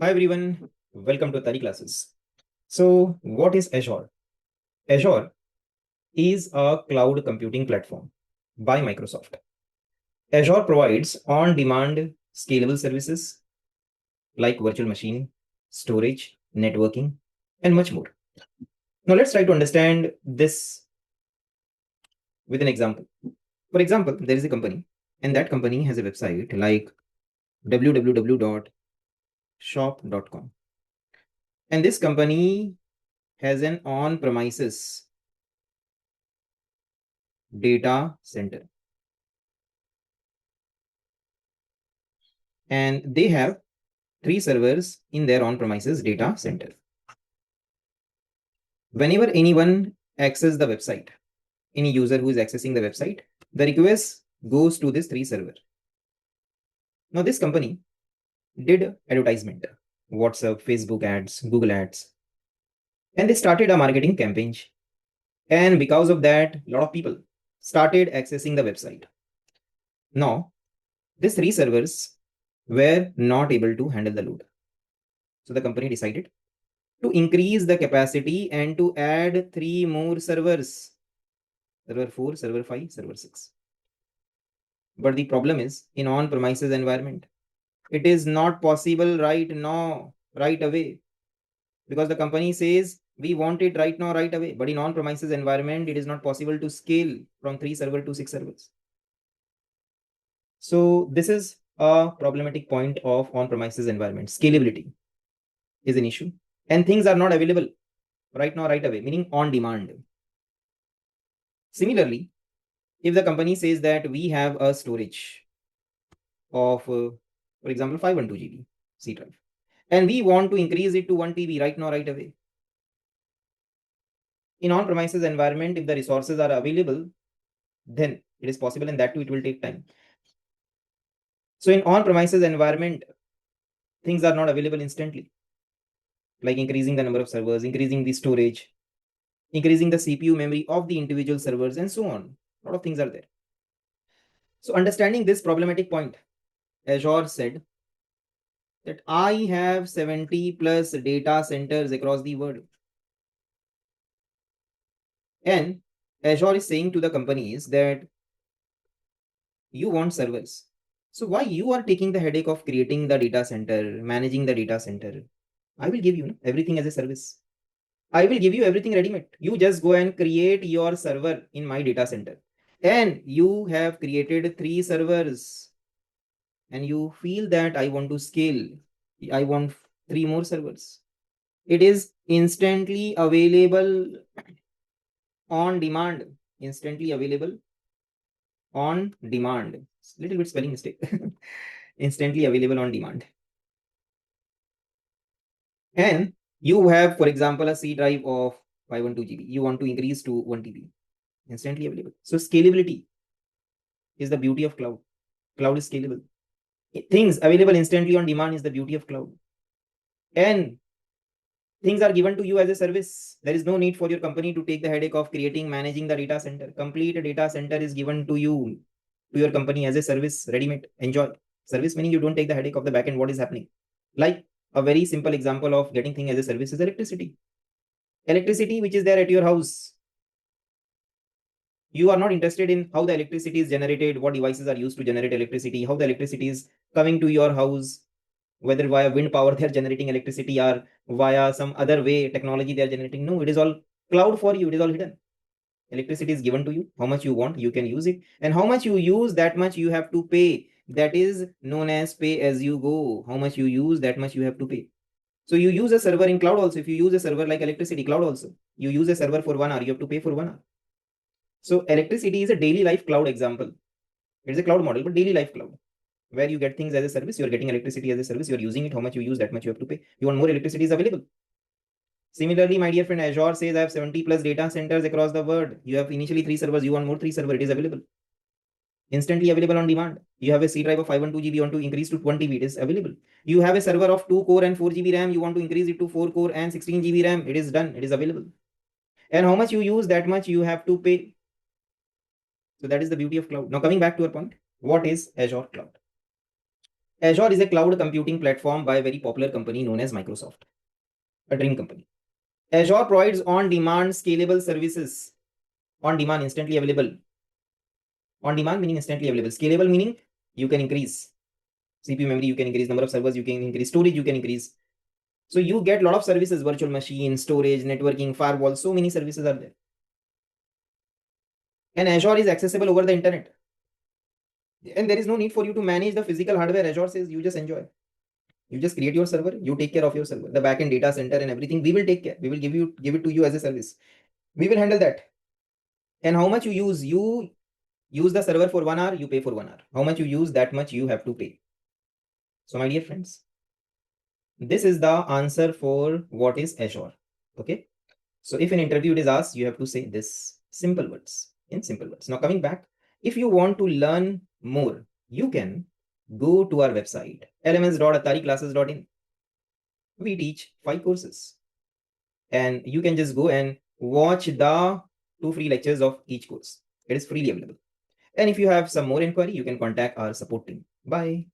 Hi everyone, welcome to Attari Classes. So, what is Azure? Azure is a cloud computing platform by Microsoft. Azure provides on-demand scalable services like virtual machine, storage, networking, and much more. Now, let's try to understand this with an example. For example, there is a company, and that company has a website like www.shop.com. And this company has an on-premises data center. And they have 3 servers in their on-premises data center. Whenever anyone accesses the website, any user who is accessing the website, the request goes to this 3 server. Now this company did advertisement, WhatsApp, Facebook ads, Google ads, and they started a marketing campaign. And because of that, a lot of people started accessing the website. Now, these 3 servers were not able to handle the load. So the company decided to increase the capacity and to add 3 more servers, server 4, server 5, server 6. But the problem is in on-premises environment, it is not possible right now, right away, because the company says we want it right now, right away. But in on-premises environment, it is not possible to scale from 3 server to 6 servers. So this is a problematic point of on-premises environment. Scalability is an issue, and things are not available right now, right away, meaning on demand. Similarly, if the company says that we have a storage of, for example, 512 GB C drive, and we want to increase it to 1 TB right now, right away. In on-premises environment, if the resources are available, then it is possible, and that too, it will take time. So in on-premises environment, things are not available instantly, like increasing the number of servers, increasing the storage, increasing the CPU memory of the individual servers, and so on. A lot of things are there. So understanding this problematic point, Azure said that I have 70 plus data centers across the world. And Azure is saying to the companies that you want servers. So why you are taking the headache of creating the data center, managing the data center? I will give you everything as a service. I will give you everything ready-made. You just go and create your server in my data center. And you have created 3 servers. And you feel that I want to scale. I want 3 more servers. It is instantly available on demand. Instantly available on demand. Little bit spelling mistake. Instantly available on demand. And you have, for example, a C drive of 512 GB. You want to increase to 1 TB. Instantly available. So scalability is the beauty of cloud. Cloud is scalable. Things available instantly on demand is the beauty of cloud. And things are given to you as a service. There is no need for your company to take the headache of creating, managing the data center. Complete data center is given to you, to your company as a service, ready-made. Enjoy. Service meaning you don't take the headache of the backend, what is happening. Like a very simple example of getting thing as a service is electricity. Electricity which is there at your house. You are not interested in how the electricity is generated, what devices are used to generate electricity, how the electricity is coming to your house, whether via wind power they're generating electricity or via some other way technology they're generating. No, it is all cloud for you. It is all hidden. Electricity is given to you. How much you want, you can use it. And how much you use, that much you have to pay. That is known as pay as you go. How much you use, that much you have to pay. So you use a server in cloud also. If you use a server like electricity, cloud also. You use a server for 1 hour, you have to pay for 1 hour. So electricity is a daily life cloud example. It's a cloud model, but daily life cloud, where you get things as a service. You're getting electricity as a service. You're using it. How much you use, that much you have to pay. You want more electricity is available. Similarly, my dear friend, Azure says I have 70 plus data centers across the world. You have initially 3 servers. You want more 3 servers. It is available. Instantly available on demand. You have a C drive of 512 GB. You want to increase to 20 GB. It is available. You have a server of 2 core and 4 GB RAM. You want to increase it to 4 core and 16 GB RAM. It is done. It is available. And how much you use, that much you have to pay. So that is the beauty of cloud. Now coming back to our point, what is Azure Cloud? Azure is a cloud computing platform by a very popular company known as Microsoft, a dream company. Azure provides on-demand scalable services. On-demand, instantly available. On-demand meaning instantly available. Scalable meaning you can increase CPU memory, you can increase number of servers, you can increase storage, you can increase. So you get a lot of services, virtual machine, storage, networking, firewall, so many services are there. And Azure is accessible over the internet. And there is no need for you to manage the physical hardware. Azure says you just enjoy. You just create your server, you take care of your server, the backend data center and everything. We will take care. We will give it to you as a service. We will handle that. And how much you use the server for 1 hour, you pay for 1 hour. How much you use, that much you have to pay. So my dear friends, this is the answer for what is Azure. Okay. So if an interview is asked, you have to say this simple words, in simple words. Now coming back, if you want to learn more, you can go to our website, lms.attariclasses.in. We teach 5 courses. And you can just go and watch the 2 free lectures of each course. It is freely available. And if you have some more inquiry, you can contact our support team. Bye.